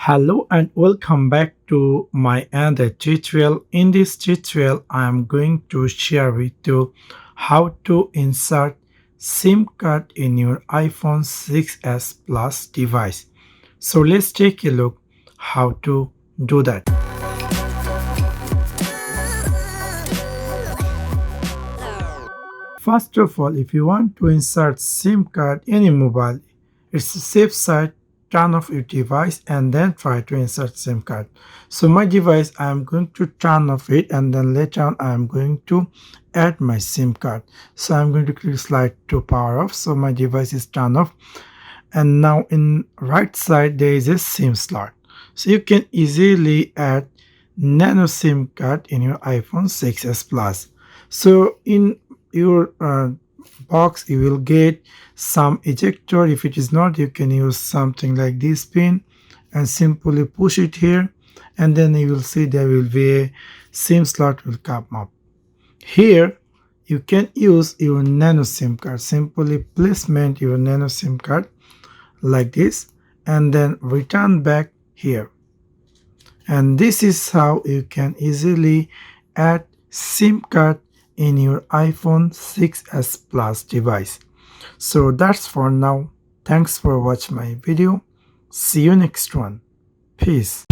Hello and welcome back to my another tutorial. In this tutorial, I am going to share with you how to insert SIM card in your iPhone 6s Plus device. So let's take a look how to do that. First of all, if you want to insert SIM card in a mobile, it's a safe side. Turn off your device and then try to insert SIM card. So my device, I am going to turn off it, and then later on I am going to add my SIM card. So I'm going to click slide to power off. So my device is turned off, and now in right side there is a SIM slot. So you can easily add nano SIM card in your iPhone 6s Plus. So in your box you will get some ejector. If it is not, you can use something like this pin and simply push it here, and then you will see there will be a SIM slot will come up. Here you can use your nano SIM card. Simply placement your nano SIM card like this and then return back here, and this is how you can easily add SIM card in your iPhone 6s Plus device. So that's for now. Thanks for watching my video. See you next one. Peace.